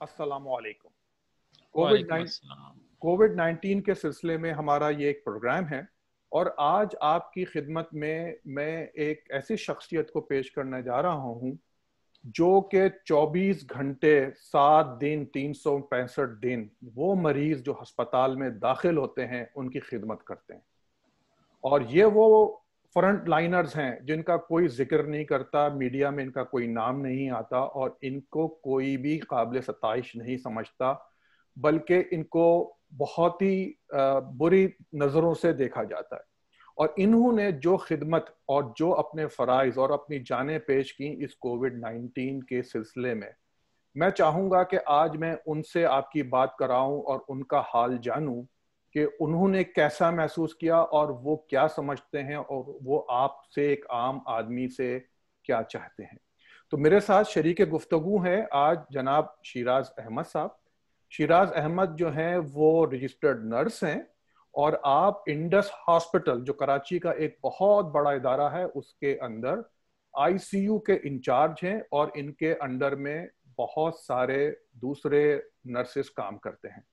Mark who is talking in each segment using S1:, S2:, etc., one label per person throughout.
S1: अस्सलामुअलैकुम।
S2: वालेकुम अस्सलाम।
S1: कोविड 19 के सिलसिले में हमारा ये एक प्रोग्राम है और आज आपकी खिदमत में मैं एक ऐसी शख्सियत को पेश करने जा रहा हूँ जो कि 24 घंटे 7 दिन 365 दिन वो मरीज जो अस्पताल में दाखिल होते हैं उनकी खिदमत करते हैं। और ये वो फ्रंट लाइनर्स हैं जिनका कोई जिक्र नहीं करता, मीडिया में इनका कोई नाम नहीं आता और इनको कोई भी काबिल सताइश नहीं समझता, बल्कि इनको बहुत ही बुरी नज़रों से देखा जाता है। और इन्होंने जो खिदमत और जो अपने फ़राइज़ और अपनी जानें पेश की इस कोविड 19 के सिलसिले में, मैं चाहूँगा कि आज मैं उनसे आपकी बात कराऊं और उनका हाल जानूं कि उन्होंने कैसा महसूस किया और वो क्या समझते हैं और वो आपसे एक आम आदमी से क्या चाहते हैं। तो मेरे साथ शरीक गुफ्तगू है आज जनाब शिराज अहमद साहब। शिराज अहमद जो हैं वो रजिस्टर्ड नर्स हैं और आप इंडस हॉस्पिटल जो कराची का एक बहुत बड़ा इदारा है उसके अंदर आईसीयू के इंचार्ज हैं और इनके अंडर में बहुत सारे दूसरे नर्सेस काम करते हैं।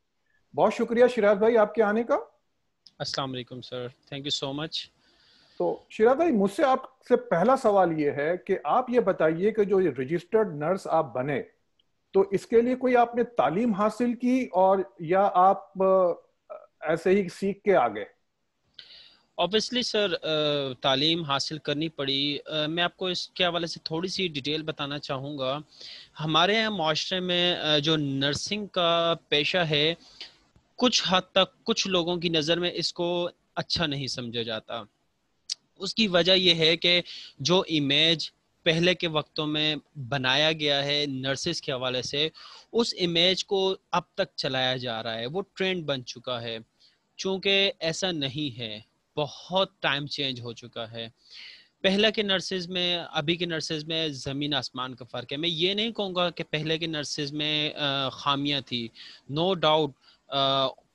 S1: बहुत शुक्रिया शिराज भाई आपके आने का।
S2: अस्सलाम वालेकुम sir, thank you so much.
S1: तो शिराज भाई मुझसे आपसे पहला सवाल ये है कि आप ये बताइए कि जो ये रजिस्टर्ड नर्स आप बने तो इसके लिए कोई आपने तालीम हासिल की और या आप ऐसे ही सीख के आ गए?
S2: ऑब्वियसली सर, तालीम हासिल करनी पड़ी। मैं आपको इसके हवाले से थोड़ी सी डिटेल बताना चाहूँगा। हमारे यहाँ माशरे में जो नर्सिंग का पेशा है, कुछ हद तक कुछ लोगों की नज़र में इसको अच्छा नहीं समझा जाता। उसकी वजह यह है कि जो इमेज पहले के वक्तों में बनाया गया है नर्सेस के हवाले से, उस इमेज को अब तक चलाया जा रहा है। वो ट्रेंड बन चुका है। चूँकि ऐसा नहीं है, बहुत टाइम चेंज हो चुका है। पहले के नर्सेज में अभी के नर्सेज में ज़मीन आसमान का फ़र्क है। मैं ये नहीं कहूँगा कि पहले के नर्सेज में ख़ामियाँ थी। नो डाउट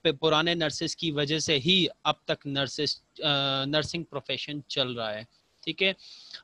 S2: पुराने नर्सेज की वजह से ही अब तक नर्सिंग प्रोफेशन चल रहा है, ठीक है।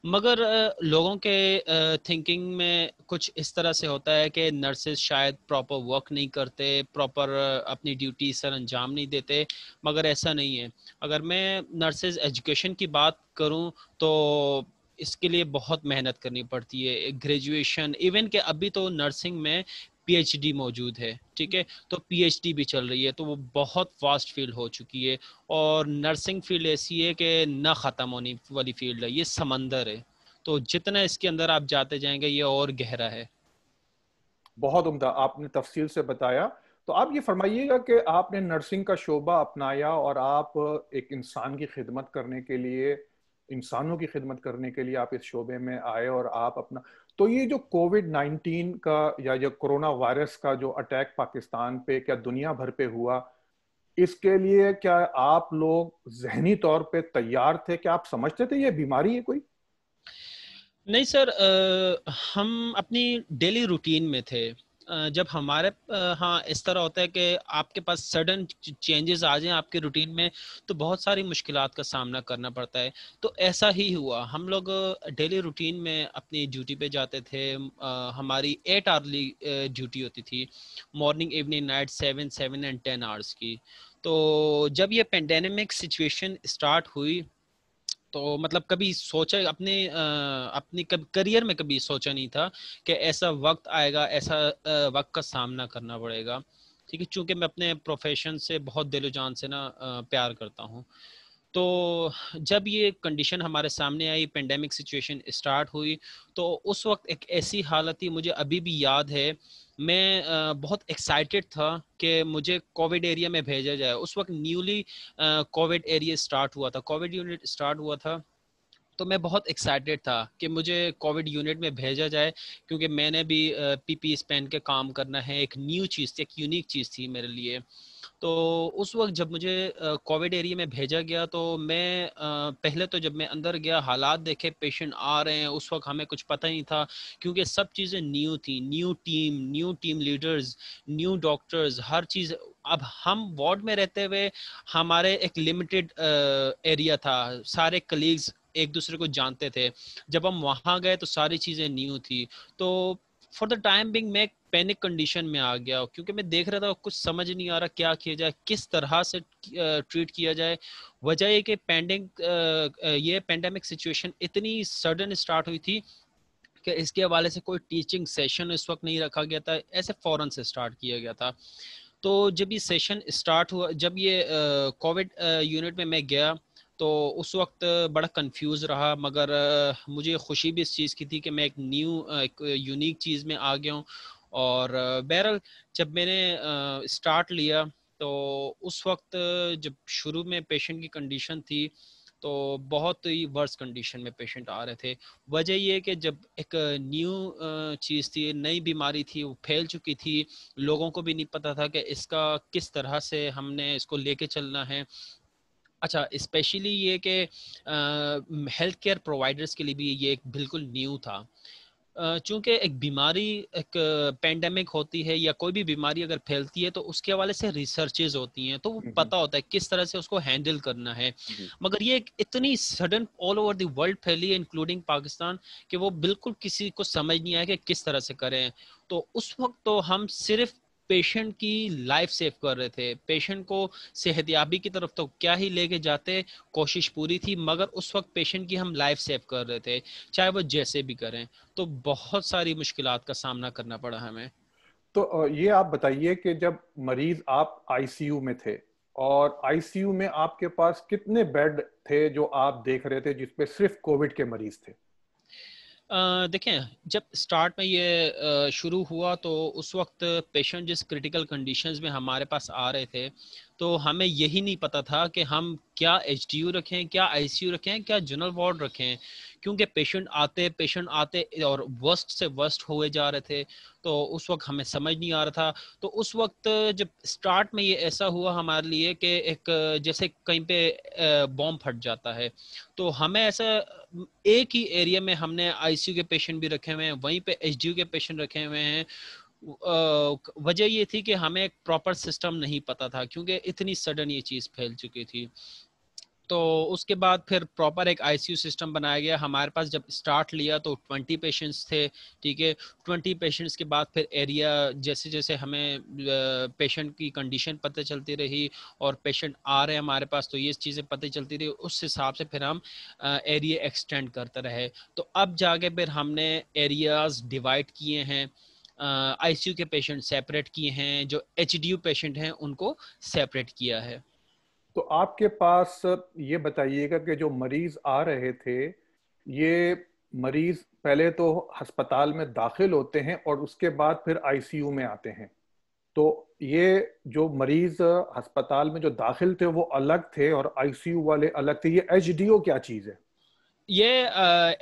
S2: मगर लोगों के थिंकिंग में कुछ इस तरह से होता है कि नर्सेज शायद प्रॉपर वर्क नहीं करते, प्रॉपर अपनी ड्यूटी सर अंजाम नहीं देते, मगर ऐसा नहीं है। अगर मैं नर्सेज एजुकेशन की बात करूं तो इसके लिए बहुत मेहनत करनी पड़ती है। ग्रेजुएशन, इवन के अभी तो नर्सिंग में पीएचडी मौजूद है, ठीक है, तो पीएचडी भी चल रही है, तो वो बहुत वास्ट फील्ड हो चुकी है। और नर्सिंग फील्ड ऐसी है कि ना ख़त्म होने वाली फील्ड है, ये समंदर है। तो जितना इसके अंदर आप जाते जाएंगे ये और गहरा है।
S1: बहुत उम्दा आपने तफसील से बताया। तो आप ये फरमाइएगा कि आपने नर्सिंग का शोबा अपनाया और आप एक इंसान की खिदमत करने के लिए, इंसानों की खिदमत करने के लिए आप इस शोबे में आए और आप अपना, तो ये जो कोविड 19 का या जो कोरोना वायरस का जो अटैक पाकिस्तान पे क्या दुनिया भर पे हुआ, इसके लिए क्या आप लोग जहनी तौर पे तैयार थे? क्या आप समझते थे ये बीमारी है कोई?
S2: नहीं सर, हम अपनी डेली रूटीन में थे। जब हमारे हाँ इस तरह होता है कि आपके पास सडन चेंजेस आ जाएं आपके रूटीन में, तो बहुत सारी मुश्किलात का सामना करना पड़ता है। तो ऐसा ही हुआ। हम लोग डेली रूटीन में अपनी ड्यूटी पे जाते थे। हमारी 8 आवर्ली ड्यूटी होती थी, morning evening night, 7 and 10 hours की। तो जब ये पेंडेमिक सिचुएशन स्टार्ट हुई तो मतलब कभी सोचा अपनी करियर में कभी सोचा नहीं था कि ऐसा वक्त आएगा, ऐसा वक्त का सामना करना पड़ेगा, ठीक है। चूंकि मैं अपने प्रोफेशन से बहुत दिलो जान से ना प्यार करता हूँ। तो जब ये कंडीशन हमारे सामने आई, पेंडेमिक सिचुएशन स्टार्ट हुई, तो उस वक्त एक ऐसी हालत थी, मुझे अभी भी याद है। मैं बहुत एक्साइटेड था कि मुझे कोविड एरिया में भेजा जाए। उस वक्त न्यूली कोविड एरिया स्टार्ट हुआ था, कोविड यूनिट स्टार्ट हुआ था। तो मैं बहुत एक्साइटेड था कि मुझे कोविड यूनिट में भेजा जाए, क्योंकि मैंने भी पीपी पहन के काम करना है। एक न्यू चीज़ थी, एक यूनिक चीज़ थी मेरे लिए। तो उस वक्त जब मुझे कोविड एरिया में भेजा गया, तो मैं पहले तो जब मैं अंदर गया, हालात देखे, पेशेंट आ रहे हैं, उस वक्त हमें कुछ पता ही नहीं था, क्योंकि सब चीज़ें न्यू थी। New team leaders, new doctors, हर चीज़। अब हम वार्ड में रहते हुए हमारे एक लिमिटेड एरिया था, सारे कलीग्स एक दूसरे को जानते थे। जब हम वहाँ गए तो सारी चीज़ें न्यू थी। तो फॉर द टाइम बिंग मैं पैनिक कंडीशन में आ गया, क्योंकि मैं देख रहा था कुछ समझ नहीं आ रहा क्या किया जाए, किस तरह से ट्रीट किया जाए। वजह ये कि ये पेंडेमिक सिचुएशन इतनी सडन स्टार्ट हुई थी कि इसके हवाले से कोई टीचिंग सेशन इस वक्त नहीं रखा गया था, ऐसे फौरन से स्टार्ट किया गया था। तो जब ये सेशन स्टार्ट हुआ, जब ये कोविड यूनिट में मैं गया, तो उस वक्त बड़ा कंफ्यूज रहा, मगर मुझे खुशी भी इस चीज़ की थी कि मैं एक यूनिक चीज़ में आ गया हूँ। और बहरहाल जब मैंने स्टार्ट लिया, तो उस वक्त जब शुरू में पेशेंट की कंडीशन थी, तो बहुत ही वर्स कंडीशन में पेशेंट आ रहे थे। वजह ये कि जब एक न्यू चीज़ थी, नई बीमारी थी, वो फैल चुकी थी, लोगों को भी नहीं पता था कि इसका किस तरह से हमने इसको लेके चलना है। अच्छा, स्पेशली ये कि हेल्थ केयर प्रोवाइडर्स के लिए भी ये एक बिल्कुल न्यू था। चूंकि एक बीमारी, एक पेंडेमिक होती है या कोई भी बीमारी अगर फैलती है, तो उसके हवाले से रिसर्चेज होती हैं, तो वो पता होता है किस तरह से उसको हैंडल करना है। मगर ये एक इतनी sudden all over the world फैली है, इंक्लूडिंग पाकिस्तान, कि वो बिल्कुल किसी को समझ नहीं आया कि किस तरह से करें। तो उस वक्त तो हम सिर्फ पेशेंट की लाइफ सेव कर रहे थे, पेशेंट को सेहतयाबी की तरफ तो क्या ही लेके जाते, कोशिश पूरी थी, मगर उस वक्त पेशेंट की हम लाइफ सेव कर रहे थे, चाहे वो जैसे भी करें। तो बहुत सारी मुश्किलात का सामना करना पड़ा हमें।
S1: तो ये आप बताइए कि जब मरीज आप आईसीयू में थे, और आईसीयू में आपके पास कितने बेड थे जो आप देख रहे थे जिसपे सिर्फ कोविड के मरीज थे?
S2: देखें, जब स्टार्ट में ये शुरू हुआ, तो उस वक्त पेशेंट जिस क्रिटिकल कंडीशंस में हमारे पास आ रहे थे, तो हमें यही नहीं पता था कि हम क्या एचडीयू रखें, क्या आईसीयू रखें, क्या जनरल वार्ड रखें, क्योंकि पेशेंट आते और वर्स्ट से वर्स्ट हुए जा रहे थे। तो उस वक्त हमें समझ नहीं आ रहा था। तो उस वक्त जब स्टार्ट में ये ऐसा हुआ हमारे लिए कि एक जैसे कहीं पे बॉम्ब फट जाता है, तो हमें ऐसा एक ही एरिया में हमने आईसीयू के पेशेंट भी रखे हुए हैं, वहीं पे एचडीयू के पेशेंट रखे हुए हैं। वजह ये थी कि हमें एक प्रॉपर सिस्टम नहीं पता था, क्योंकि इतनी सडन ये चीज़ फैल चुकी थी। तो उसके बाद फिर प्रॉपर एक आईसीयू सिस्टम बनाया गया। हमारे पास जब स्टार्ट लिया तो 20 पेशेंट्स थे, ठीक है। 20 पेशेंट्स के बाद फिर एरिया, जैसे जैसे हमें पेशेंट की कंडीशन पता चलती रही और पेशेंट आ रहे हैं हमारे पास, तो ये चीज़ें पता चलती रही, उस हिसाब से फिर हम एरिया एक्सटेंड करते रहे। तो अब जाके फिर हमने एरियाज डिवाइड किए हैं, आईसीयू के पेशेंट सेपरेट किए हैं, जो एचडीयू पेशेंट हैं उनको सेपरेट किया है।
S1: तो आपके पास ये बताइएगा कि जो मरीज आ रहे थे, ये मरीज पहले तो अस्पताल में दाखिल होते हैं और उसके बाद फिर आईसीयू में आते हैं। तो ये जो मरीज अस्पताल में जो दाखिल थे वो अलग थे और आईसीयू वाले अलग थे, ये एचडीओ क्या चीज है?
S2: ये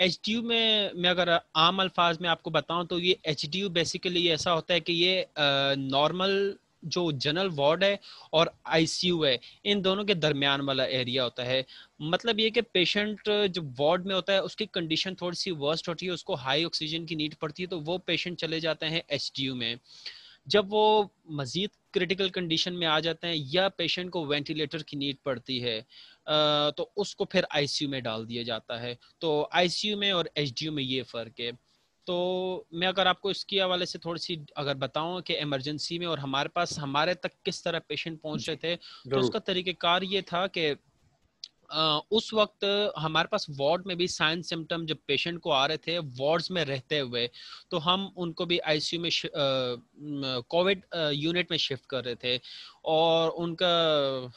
S2: एच डी यू में मैं अगर आम अल्फाज में आपको बताऊं, तो ये एच डी यू बेसिकली ऐसा होता है कि ये नॉर्मल जो जनरल वार्ड है और आईसीयू है, इन दोनों के दरमियान वाला एरिया होता है। मतलब ये कि पेशेंट जो वार्ड में होता है उसकी कंडीशन थोड़ी सी वर्स्ट होती है, उसको हाई ऑक्सीजन की नीड पड़ती है, तो वो पेशेंट चले जाते हैं एचडीयू में। जब वो मजीद क्रिटिकल कंडीशन में आ जाते हैं या पेशेंट को वेंटिलेटर की नीड पड़ती है, तो उसको फिर आईसीयू में डाल दिया जाता है। तो आईसीयू में और एचडीयू में ये फ़र्क है। तो मैं अगर आपको इसके हवाले से थोड़ी सी अगर बताऊं कि इमरजेंसी में और हमारे पास हमारे तक किस तरह पेशेंट पहुंच रहे
S1: जी,
S2: थे, तो
S1: जरूर।
S2: उसका तरीक़ेकार ये था कि उस वक्त हमारे पास वार्ड में भी साइन सिम्टम जब पेशेंट को आ रहे थे वार्ड्स में रहते हुए, तो हम उनको भी आईसीयू में कोविड यूनिट में शिफ्ट कर रहे थे और उनका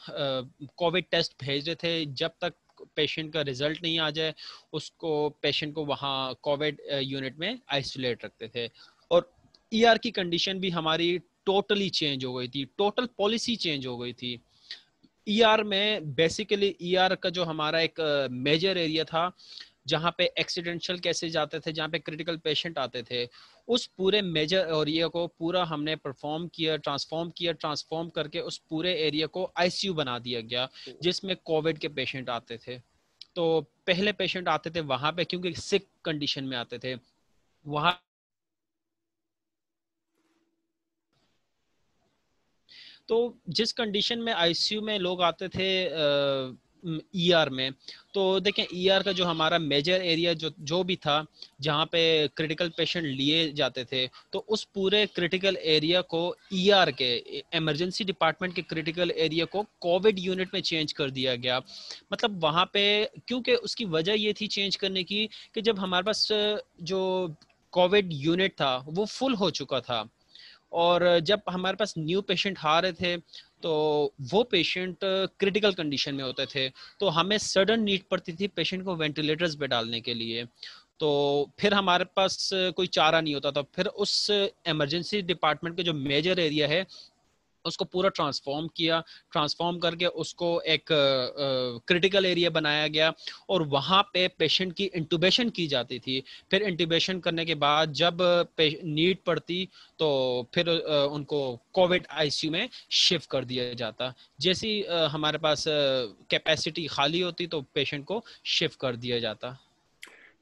S2: कोविड टेस्ट भेज रहे थे। जब तक पेशेंट का रिजल्ट नहीं आ जाए, उसको पेशेंट को वहाँ कोविड यूनिट में आइसोलेट रखते थे। और ईआर की कंडीशन भी हमारी टोटली चेंज हो गई थी, टोटल पॉलिसी चेंज हो गई थी। ईआर में बेसिकली ईआर का जो हमारा एक मेजर एरिया था, जहाँ पे एक्सीडेंशियल केसेज आते थे, जहाँ पे क्रिटिकल पेशेंट आते थे, उस पूरे मेजर एरिया को पूरा हमने ट्रांसफॉर्म करके उस पूरे एरिया को आईसीयू बना दिया गया, जिसमें कोविड के पेशेंट आते थे। तो पहले पेशेंट आते थे वहां पे क्योंकि सिक कंडीशन में आते थे, वहां तो जिस कंडीशन में आईसीयू में लोग आते थे, ईआर में। तो देखें ईआर का जो हमारा मेजर एरिया जो जो भी था जहाँ पे क्रिटिकल पेशेंट लिए जाते थे, तो उस पूरे क्रिटिकल एरिया को ईआर के इमरजेंसी डिपार्टमेंट के क्रिटिकल एरिया को कोविड यूनिट में चेंज कर दिया गया। मतलब वहाँ पे, क्योंकि उसकी वजह ये थी चेंज करने की कि जब हमारे पास जो कोविड यूनिट था वो फुल हो चुका था, और जब हमारे पास न्यू पेशेंट आ रहे थे तो वो पेशेंट क्रिटिकल कंडीशन में होते थे, तो हमें सडन नीड पड़ती थी पेशेंट को वेंटिलेटर्स पे डालने के लिए। तो फिर हमारे पास कोई चारा नहीं होता था, फिर उस इमरजेंसी डिपार्टमेंट के जो मेजर एरिया है उसको पूरा ट्रांसफॉर्म किया, ट्रांसफॉर्म करके उसको एक क्रिटिकल एरिया बनाया गया, और वहाँ पे पेशेंट की इंटूबेशन की जाती थी। फिर इंटूबेशन करने के बाद जब नीड पड़ती तो फिर उनको कोविड आईसीयू में शिफ्ट कर दिया जाता। जैसे ही हमारे पास कैपेसिटी खाली होती तो पेशेंट को शिफ्ट कर दिया जाता।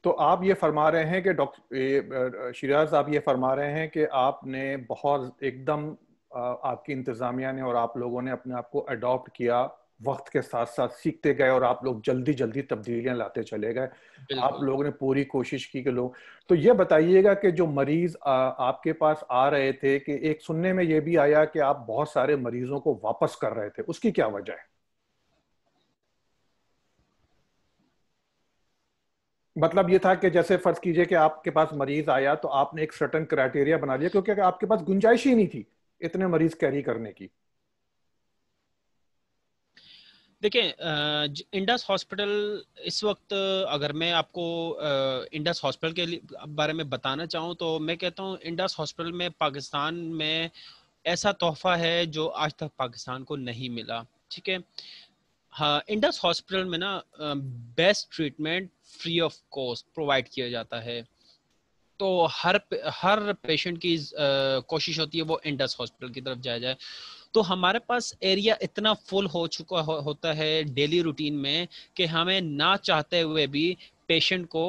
S1: तो आप ये फरमा रहे हैं कि डॉक्टर शिराज, आप ये फरमा रहे हैं कि आपने बहुत एकदम आपकी इंतजामिया ने और आप लोगों ने अपने आप को अडॉप्ट किया, वक्त के साथ साथ सीखते गए और आप लोग जल्दी जल्दी तब्दीलियां लाते चले गए। आप
S2: बिल्कुल।
S1: लोगों ने पूरी कोशिश की कि लोग, तो ये बताइएगा कि जो मरीज आपके पास आ रहे थे, कि एक सुनने में ये भी आया कि आप बहुत सारे मरीजों को वापस कर रहे थे, उसकी क्या वजह है? मतलब ये था कि जैसे फर्ज कीजिए कि आपके पास मरीज आया तो आपने एक सर्टेन क्राइटेरिया बना लिया, क्योंकि आपके पास गुंजाइश ही नहीं थी इतने मरीज कैरी करने की।
S2: देखिए इंडस हॉस्पिटल इस वक्त, अगर मैं आपको इंडस हॉस्पिटल के बारे में बताना चाहूँ तो मैं कहता हूँ इंडस हॉस्पिटल में पाकिस्तान में ऐसा तोहफा है जो आज तक पाकिस्तान को नहीं मिला। ठीक है। हाँ, इंडस हॉस्पिटल में ना best treatment free of cost provide किया जाता है। तो हर पेशेंट की कोशिश होती है वो इंडस हॉस्पिटल की तरफ जाया जाए। तो हमारे पास एरिया इतना फुल हो चुका होता है डेली रूटीन में कि हमें ना चाहते हुए भी पेशेंट को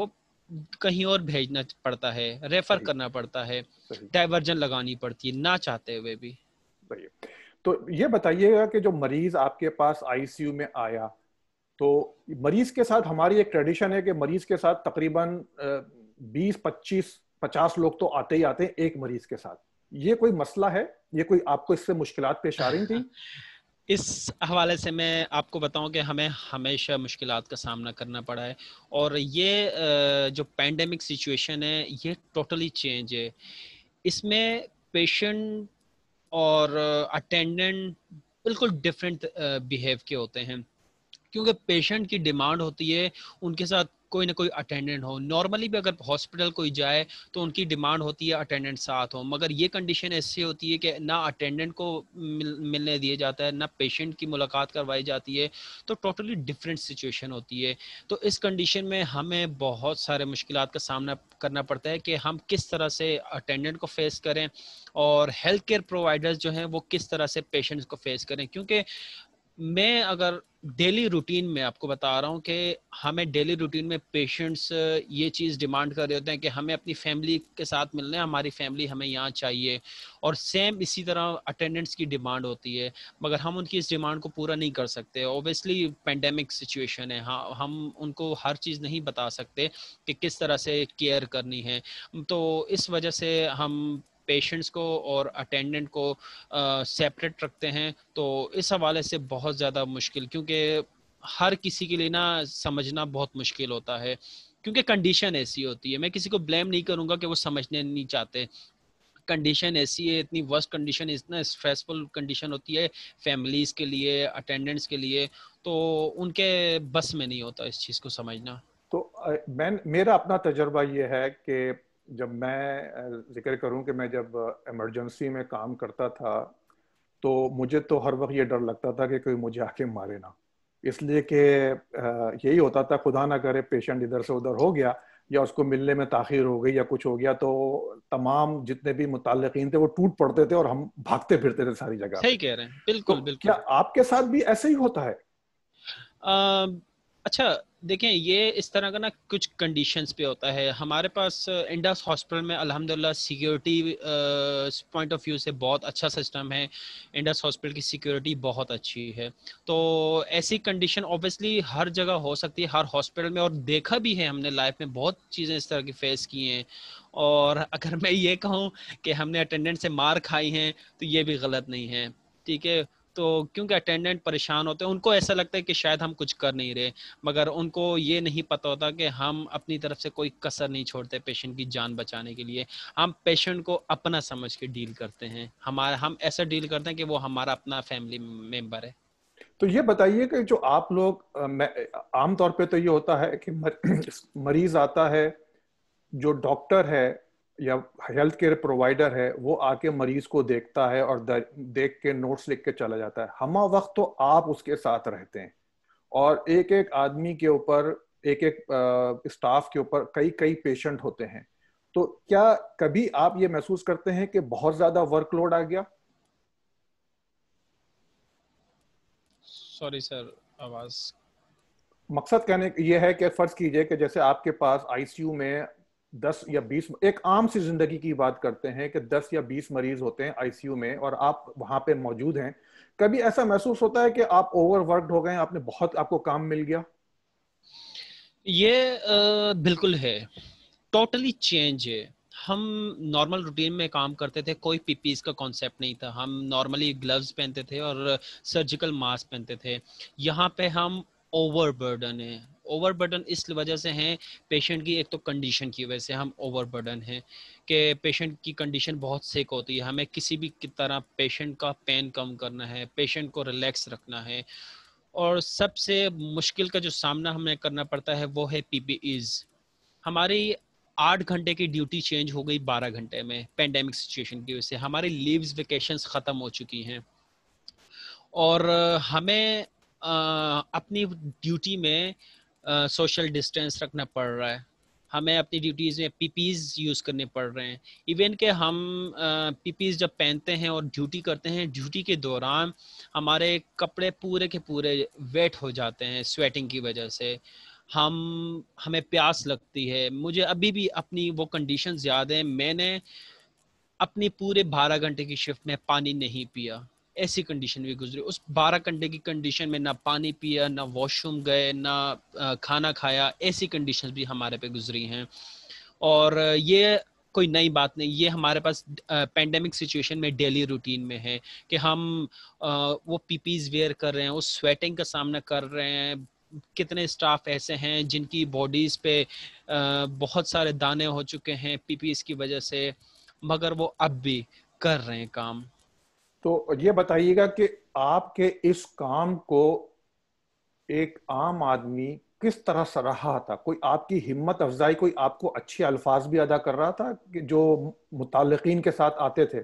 S2: कहीं और भेजना पड़ता है, रेफर
S1: सही।
S2: करना पड़ता है,
S1: सही।
S2: डाइवर्जन लगानी पड़ती है ना चाहते हुए भी।
S1: सही। तो ये बताइएगा कि जो मरीज आपके पास आईसीयू में आया, तो मरीज के साथ हमारी एक ट्रेडिशन है कि मरीज के साथ तकरीबन 20 25 50 लोग तो आते ही आते हैं एक मरीज के साथ। ये कोई मसला है? ये कोई आपको इससे मुश्किलात पेश आ रही थी?
S2: इस हवाले से मैं आपको बताऊं कि हमें हमेशा मुश्किलात का सामना करना पड़ा है, और ये जो पैंडेमिक सिचुएशन है ये टोटली चेंज है। इसमें पेशेंट और अटेंडेंट बिल्कुल डिफरेंट बिहेव के होते हैं, क्योंकि पेशेंट की डिमांड होती है उनके साथ कोई ना कोई अटेंडेंट हो। नॉर्मली भी अगर हॉस्पिटल कोई जाए तो उनकी डिमांड होती है अटेंडेंट साथ हो, मगर ये कंडीशन ऐसी होती है कि ना अटेंडेंट को मिलने दिया जाता है, ना पेशेंट की मुलाकात करवाई जाती है। तो टोटली डिफरेंट सिचुएशन होती है। तो इस कंडीशन में हमें बहुत सारे मुश्किलात का सामना करना पड़ता है कि हम किस तरह से अटेंडेंट को फेस करें, और हेल्थ केयर प्रोवाइडर्स जो हैं वो किस तरह से पेशेंट्स को फेस करें। क्योंकि मैं अगर डेली रूटीन में आपको बता रहा हूँ कि हमें डेली रूटीन में पेशेंट्स ये चीज़ डिमांड कर रहे होते हैं कि हमें अपनी फैमिली के साथ मिलना है, हमारी फैमिली हमें यहाँ चाहिए, और सेम इसी तरह अटेंडेंट्स की डिमांड होती है, मगर हम उनकी इस डिमांड को पूरा नहीं कर सकते। ओबियसली पेंडेमिक सिचुएशन है, हाँ हम उनको हर चीज़ नहीं बता सकते कि किस तरह से केयर करनी है। तो इस वजह से हम पेशेंट्स को और अटेंडेंट को सेपरेट रखते हैं। तो इस हवाले से बहुत ज़्यादा मुश्किल, क्योंकि हर किसी के लिए ना समझना बहुत मुश्किल होता है, क्योंकि कंडीशन ऐसी होती है। मैं किसी को ब्लेम नहीं करूंगा कि वो समझने नहीं चाहते। कंडीशन ऐसी है, इतनी वर्स्ट कंडीशन, इतना स्ट्रेसफुल कंडीशन होती है फैमिलीज के लिए, अटेंडेंट्स के लिए, तो उनके बस में नहीं होता इस चीज़ को समझना।
S1: तो मैं, मेरा अपना तजर्बा ये है कि जब मैं जिक्र करूं कि मैं जब इमरजेंसी में काम करता था, तो मुझे तो हर वक्त ये डर लगता था कि कोई मुझे आके मारे ना। इसलिए कि यही होता था, खुदा ना करे पेशेंट इधर से उधर हो गया या उसको मिलने में ताखीर हो गई या कुछ हो गया, तो तमाम जितने भी मुताल्लिकीन थे वो टूट पड़ते थे और हम भागते फिरते थे सारी जगह पे।
S2: सही कह रहे हैं,
S1: तो
S2: बिल्कुल
S1: क्या
S2: बिल्कुल।
S1: आपके साथ भी ऐसे ही होता है?
S2: अच्छा, देखें, ये इस तरह का ना कुछ कंडीशंस पे होता है। हमारे पास इंडस हॉस्पिटल में अल्हम्दुलिल्लाह सिक्योरिटी पॉइंट ऑफ व्यू से बहुत अच्छा सिस्टम है। इंडस हॉस्पिटल की सिक्योरिटी बहुत अच्छी है। तो ऐसी कंडीशन ऑब्वियसली हर जगह हो सकती है, हर हॉस्पिटल में, और देखा भी है हमने लाइफ में, बहुत चीज़ें इस तरह की फेस की हैं। और अगर मैं ये कहूँ कि हमने अटेंडेंट से मार खाई हैं, तो ये भी गलत नहीं है। ठीक है, तो क्योंकि अटेंडेंट परेशान होते हैं, उनको ऐसा लगता है कि शायद हम कुछ कर नहीं रहे, मगर उनको ये नहीं पता होता कि हम अपनी तरफ से कोई कसर नहीं छोड़ते पेशेंट की जान बचाने के लिए। हम पेशेंट को अपना समझ के डील करते हैं, हम ऐसा डील करते हैं कि वो हमारा अपना फैमिली मेंबर है।
S1: तो ये बताइए कि जो आप लोग आमतौर पे तो ये होता है कि मरीज आता है, जो डॉक्टर है या हेल्थ केयर प्रोवाइडर है वो आके मरीज को देखता है और देख के नोट्स लिख के चला जाता है। हमा वक्त तो आप उसके साथ रहते हैं और एक एक आदमी के ऊपर, एक एक स्टाफ के ऊपर कई कई पेशेंट होते हैं। तो क्या कभी आप ये महसूस करते हैं कि बहुत ज्यादा वर्कलोड आ गया?
S2: सॉरी सर, आवाज।
S1: मकसद कहने ये है कि फर्ज कीजिए कि जैसे आपके पास आईसीयू में 10 या 20, एक आम सी जिंदगी की बात करते हैं कि 10 या 20 मरीज होते हैं आईसीयू में और आप वहां पे मौजूद हैं। कभी ऐसा महसूस होता है कि आप ओवरवर्कड हो गए, आपने बहुत, आपको काम मिल गया?
S2: ये बिल्कुल है, टोटली चेंज है। हम नॉर्मल रूटीन में काम करते थे, कोई पीपीज का कॉन्सेप्ट नहीं था, हम नॉर्मली ग्लव्स पहनते थे और सर्जिकल मास्क पहनते थे। यहाँ पे हम ओवरबर्डन है। ओवरबर्डन इस वजह से हैं, पेशेंट की एक तो कंडीशन की वजह से हम ओवरबर्डन है कि पेशेंट की कंडीशन बहुत सिक होती है। हमें किसी भी की तरह पेशेंट का पेन कम करना है, पेशेंट को रिलैक्स रखना है। और सबसे मुश्किल का जो सामना हमें करना पड़ता है वो है पीपीईज। हमारी 8 घंटे की ड्यूटी चेंज हो गई 12 घंटे में, पेंडेमिक सिचुएशन की वजह से हमारी लीव्स वेकेशंस ख़त्म हो चुकी हैं। और हमें अपनी ड्यूटी में सोशल डिस्टेंस रखना पड़ रहा है। हमें अपनी ड्यूटीज़ में पीपीज यूज़ करने पड़ रहे हैं। इवन के हम पीपीज जब पहनते हैं और ड्यूटी करते हैं, ड्यूटी के दौरान हमारे कपड़े पूरे के पूरे वेट हो जाते हैं स्वेटिंग की वजह से। हमें प्यास लगती है। मुझे अभी भी अपनी वो कंडीशंस याद है, मैंने अपनी पूरे 12 घंटे की शिफ्ट में पानी नहीं पिया। ऐसी कंडीशन भी गुजरी। उस 12 घंटे की कंडीशन में ना पानी पिया, ना वॉशरूम गए, ना खाना खाया। ऐसी कंडीशन भी हमारे पे गुजरी हैं। और ये कोई नई बात नहीं, ये हमारे पास पेंडेमिक सिचुएशन में डेली रूटीन में है कि हम वो पीपीज वेयर कर रहे हैं, उस स्वेटिंग का सामना कर रहे हैं। कितने स्टाफ ऐसे हैं जिनकी बॉडीज पे बहुत सारे दाने हो चुके हैं पीपीज की वजह से, मगर वो अब भी कर रहे हैं काम।
S1: तो ये बताइएगा कि आपके इस काम को एक आम आदमी किस तरह सराहा था? कोई आपकी हिम्मत अफजाई, कोई आपको अच्छे अल्फाज भी अदा कर रहा था कि जो मुताल्लिकीन के साथ आते थे?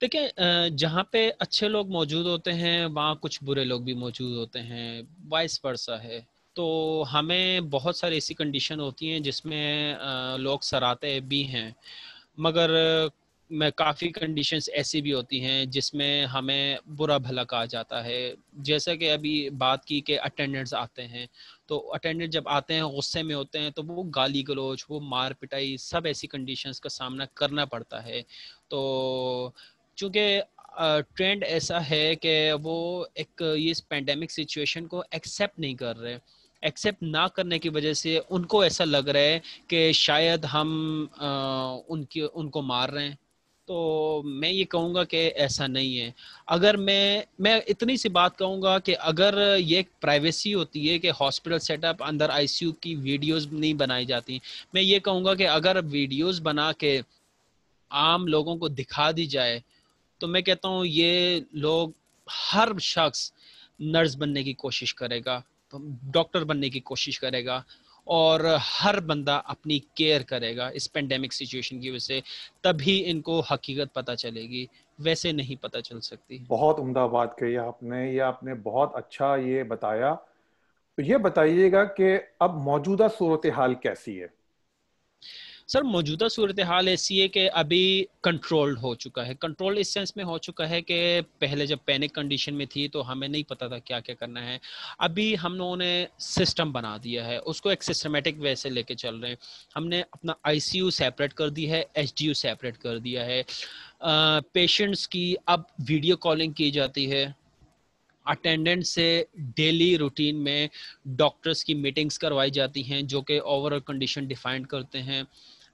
S2: देखिए, जहाँ पे अच्छे लोग मौजूद होते हैं वहाँ कुछ बुरे लोग भी मौजूद होते हैं, वाइस वर्सा है। तो हमें बहुत सारी ऐसी कंडीशन होती हैं जिसमें लोग सराहते भी हैं, मगर मैं काफ़ी कंडीशंस ऐसी भी होती हैं जिसमें हमें बुरा भला कहा जाता है। जैसा कि अभी बात की कि अटेंडेंट्स आते हैं, तो अटेंडेंट जब आते हैं गुस्से में होते हैं, तो वो गाली गलौज, वो मार पिटाई, सब ऐसी कंडीशंस का सामना करना पड़ता है। तो चूँकि ट्रेंड ऐसा है कि वो एक ये इस पेंडेमिक सिचुएशन को एक्सेप्ट नहीं कर रहे। एक्सेप्ट ना करने की वजह से उनको ऐसा लग रहा है कि शायद हम उनको मार रहे हैं। तो मैं ये कहूँगा कि ऐसा नहीं है। अगर मैं इतनी सी बात कहूँगा कि अगर ये एक प्राइवेसी होती है कि हॉस्पिटल सेटअप अंदर आईसीयू की वीडियोस नहीं बनाई जाती, मैं ये कहूँगा कि अगर वीडियोस बना के आम लोगों को दिखा दी जाए, तो मैं कहता हूँ ये लोग, हर शख्स नर्स बनने की कोशिश करेगा, डॉक्टर बनने की कोशिश करेगा, और हर बंदा अपनी केयर करेगा इस पेंडेमिक सिचुएशन की वजह से। तभी इनको हकीकत पता चलेगी, वैसे नहीं पता चल सकती।
S1: बहुत उम्दा बात कही आपने, ये आपने बहुत अच्छा ये बताया। तो ये बताइएगा कि अब मौजूदा सूरत हाल कैसी है?
S2: सर मौजूदा सूरत हाल ऐसी है कि अभी कंट्रोल्ड हो चुका है। कंट्रोल इस सेंस में हो चुका है कि पहले जब पैनिक कंडीशन में थी तो हमें नहीं पता था क्या क्या करना है। अभी हम लोगों ने सिस्टम बना दिया है, उसको एक सिस्टमेटिक वे से लेके चल रहे हैं। हमने अपना आईसीयू सेपरेट कर दी है, एचडीयू सेपरेट कर दिया है। पेशेंट्स की अब वीडियो कॉलिंग की जाती है। अटेंडेंट से डेली रूटीन में डॉक्टर्स की मीटिंग्स करवाई जाती हैं जो कि ओवरऑल कंडीशन डिफाइन करते हैं।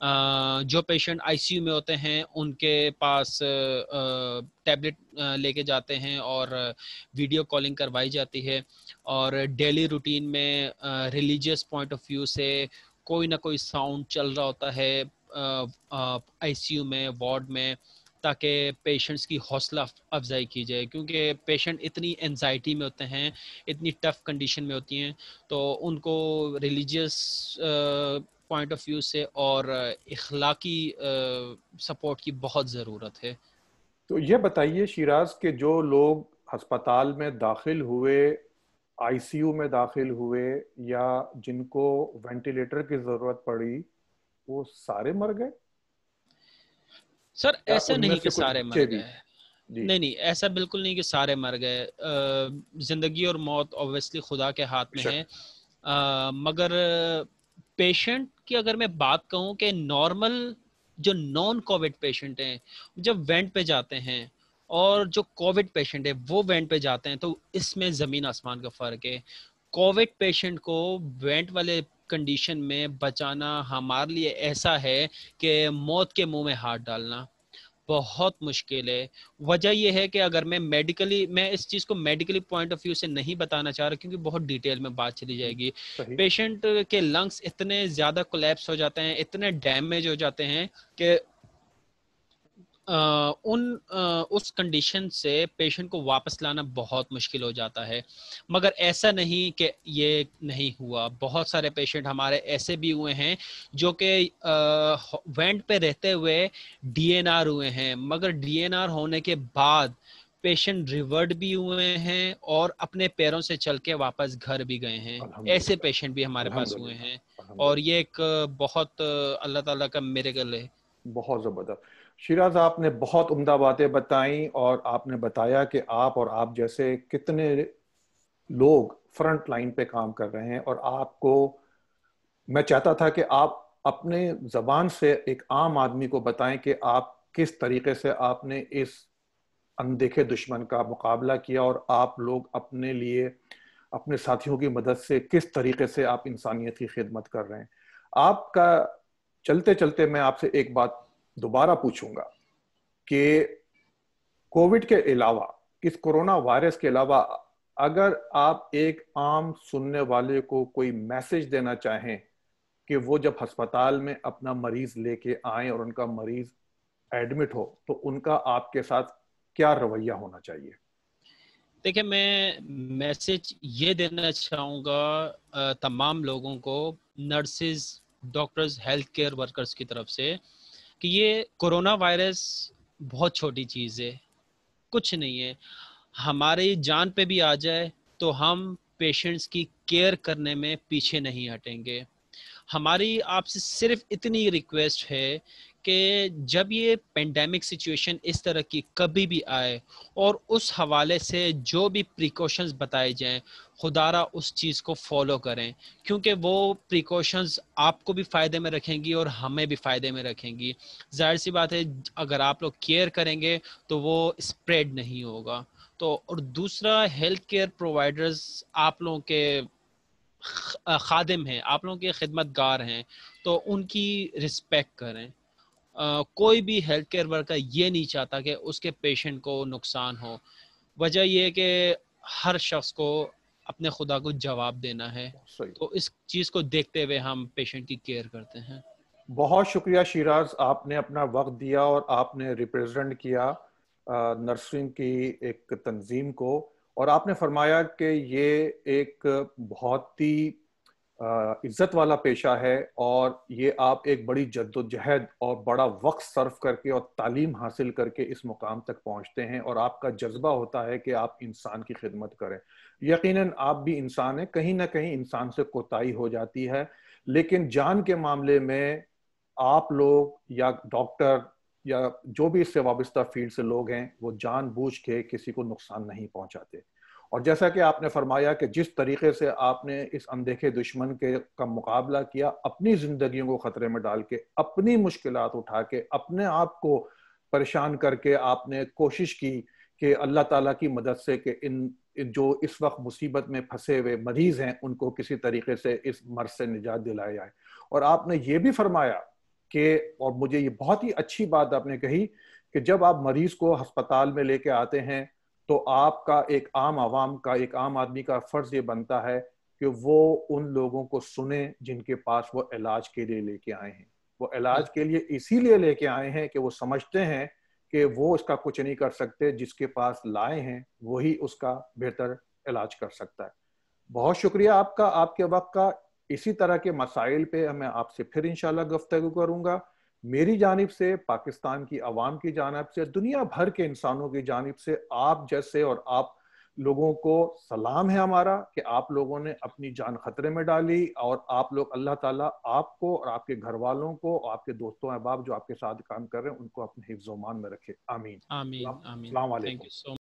S2: जो पेशेंट आईसीयू में होते हैं उनके पास टैबलेट लेके जाते हैं और वीडियो कॉलिंग करवाई जाती है। और डेली रूटीन में रिलीजियस पॉइंट ऑफ व्यू से कोई ना कोई साउंड चल रहा होता है आईसीयू में, वार्ड में, ताकि पेशेंट्स की हौसला अफजाई की जाए, क्योंकि पेशेंट इतनी एनजाइटी में होते हैं, इतनी टफ कंडीशन में होती हैं, तो उनको रिलीजियस पॉइंट ऑफ व्यू से और इखलाकी सपोर्ट की बहुत ज़रूरत है।
S1: तो ये बताइए शिराज के जो लोग अस्पताल में दाखिल हुए, आईसीयू में दाखिल हुए, या जिनको वेंटिलेटर की जरूरत पड़ी, वो सारे मर गए
S2: सर
S1: या
S2: ऐसा
S1: उनमें
S2: नहीं
S1: से
S2: कि
S1: कुछ
S2: सारे मर
S1: बच्चे भी?
S2: गए।
S1: जी।
S2: नहीं नहीं, ऐसा बिल्कुल नहीं कि सारे मर गए। जिंदगी और मौत ऑब्वियसली खुदा के हाथ में है।
S1: बेशक।
S2: मगर पेशेंट की अगर मैं बात कहूँ कि नॉर्मल जो नॉन कोविड पेशेंट हैं जब वेंट पे जाते हैं और जो कोविड पेशेंट है वो वेंट पे जाते हैं, तो इसमें ज़मीन आसमान का फ़र्क है। कोविड पेशेंट को वेंट वाले कंडीशन में बचाना हमारे लिए ऐसा है कि मौत के मुंह में हाथ डालना बहुत मुश्किल है। वजह यह है कि अगर मैं इस चीज़ को मेडिकली पॉइंट ऑफ व्यू से नहीं बताना चाह रहा क्योंकि बहुत डिटेल में बात चली जाएगी।
S1: सही।
S2: पेशेंट के लंग्स इतने ज़्यादा कोलैप्स हो जाते हैं, इतने डैमेज हो जाते हैं कि उस कंडीशन से पेशेंट को वापस लाना बहुत मुश्किल हो जाता है। मगर ऐसा नहीं कि ये नहीं हुआ, बहुत सारे पेशेंट हमारे ऐसे भी हुए हैं जो कि वेंट पे रहते हुए डीएनआर हुए हैं, मगर डीएनआर होने के बाद पेशेंट रिवर्ट भी हुए हैं और अपने पैरों से चल के वापस घर भी गए हैं। ऐसे
S1: अल्हम्दुलिल्लाह।
S2: पेशेंट भी हमारे पास हुए
S1: अल्हम्दुलिल्लाह।
S2: हैं और
S1: अल्हम्दुलिल्लाह।
S2: ये एक बहुत अल्लाह ताला का मिरेकल है।
S1: बहुत जबरदस्त। शिराज, आपने बहुत उम्दा बातें बताई और आपने बताया कि आप और आप जैसे कितने लोग फ्रंट लाइन पे काम कर रहे हैं, और आपको मैं चाहता था कि आप अपने जबान से एक आम आदमी को बताएं कि आप किस तरीके से आपने इस अनदेखे दुश्मन का मुकाबला किया, और आप लोग अपने लिए, अपने साथियों की मदद से किस तरीके से आप इंसानियत की खिदमत कर रहे हैं। आपका चलते चलते मैं आपसे एक बात दोबारा पूछूंगा कि कोविड के अलावा, इस कोरोना वायरस के अलावा, अगर आप एक आम सुनने वाले को कोई मैसेज देना चाहें कि वो जब अस्पताल में अपना मरीज लेके आए और उनका मरीज एडमिट हो, तो उनका आपके साथ क्या रवैया होना चाहिए?
S2: देखिए, मैं मैसेज ये देना चाहूँगा तमाम लोगों को, nurses, doctors, health care workers की तरफ से, कि ये कोरोना वायरस बहुत छोटी चीज़ है, कुछ नहीं है। हमारी जान पे भी आ जाए तो हम पेशेंट्स की केयर करने में पीछे नहीं हटेंगे। हमारी आपसे सिर्फ इतनी रिक्वेस्ट है कि जब ये पेंडेमिक सिचुएशन इस तरह की कभी भी आए और उस हवाले से जो भी प्रिकॉशंस बताए जाएं, खुदारा उस चीज़ को फॉलो करें, क्योंकि वो प्रिकॉशंस आपको भी फ़ायदे में रखेंगी और हमें भी फ़ायदे में रखेंगी। जाहिर सी बात है, अगर आप लोग केयर करेंगे तो वो स्प्रेड नहीं होगा। तो और दूसरा, हेल्थ केयर प्रोवाइडर्स आप लोगों के खादिम हैं, आप लोगों के खिदमतगार हैं, तो उनकी रिस्पेक्ट करें। कोई भी हेल्थ केयर वर्कर ये नहीं चाहता कि उसके पेशेंट को नुकसान हो। वजह यह है कि हर शख्स को अपने खुदा को जवाब देना है,
S1: सही।
S2: तो इस चीज़ को देखते हुए हम पेशेंट की केयर करते हैं।
S1: बहुत शुक्रिया शिराज, आपने अपना वक्त दिया और आपने रिप्रेजेंट किया नर्सिंग की एक तंजीम को, और आपने फरमाया कि ये एक बहुत ही इज्जत वाला पेशा है, और ये आप एक बड़ी जद्दोजहद और बड़ा वक्त सर्फ करके और तालीम हासिल करके इस मुकाम तक पहुंचते हैं, और आपका जज्बा होता है कि आप इंसान की खिदमत करें। यकीनन आप भी इंसान हैं, कहीं ना कहीं इंसान से कोताही हो जाती है, लेकिन जान के मामले में आप लोग या डॉक्टर या जो भी इससे वाबस्ता फील्ड से लोग हैं वो जानबूझ के किसी को नुकसान नहीं पहुंचाते। और जैसा कि आपने फरमाया कि जिस तरीके से आपने इस अनदेखे दुश्मन के का मुकाबला किया, अपनी जिंदगियों को खतरे में डाल के, अपनी मुश्किलात उठा के, अपने आप को परेशान करके आपने कोशिश की कि अल्लाह ताला की मदद से कि इन जो इस वक्त मुसीबत में फंसे हुए मरीज हैं उनको किसी तरीके से इस मर्ज से निजात दिलाया जाए। और आपने ये भी फरमाया कि, और मुझे ये बहुत ही अच्छी बात आपने कही, कि जब आप मरीज को अस्पताल में लेके आते हैं तो आपका एक आम आवाम का, एक आम आदमी का फर्ज ये बनता है कि वो उन लोगों को सुने जिनके पास वो इलाज के लिए लेके आए हैं। वो इलाज के लिए इसीलिए लेके आए हैं कि वो समझते हैं कि वो इसका कुछ नहीं कर सकते, जिसके पास लाए हैं वही उसका बेहतर इलाज कर सकता है। बहुत शुक्रिया आपका, आपके वक्त का। इसी तरह के मसाइल पे मैं आपसे फिर इंशाल्लाह गुफ्तगू करूंगा। मेरी जानिब से, पाकिस्तान की आवाम की जानिब से, दुनिया भर के इंसानों की जानिब से आप जैसे और आप लोगों को सलाम है हमारा कि आप लोगों ने अपनी जान खतरे में डाली। और आप लोग, अल्लाह ताला आपको और आपके घर वालों को, आपके दोस्तों अहबाब जो आपके साथ काम कर रहे हैं, उनको अपने हिफ्ज़-ओ-मान में रखे। आमीन।
S2: आमीन, आमीन।
S1: अस्सलाम
S2: थैंक
S1: वालेकुम।
S2: You so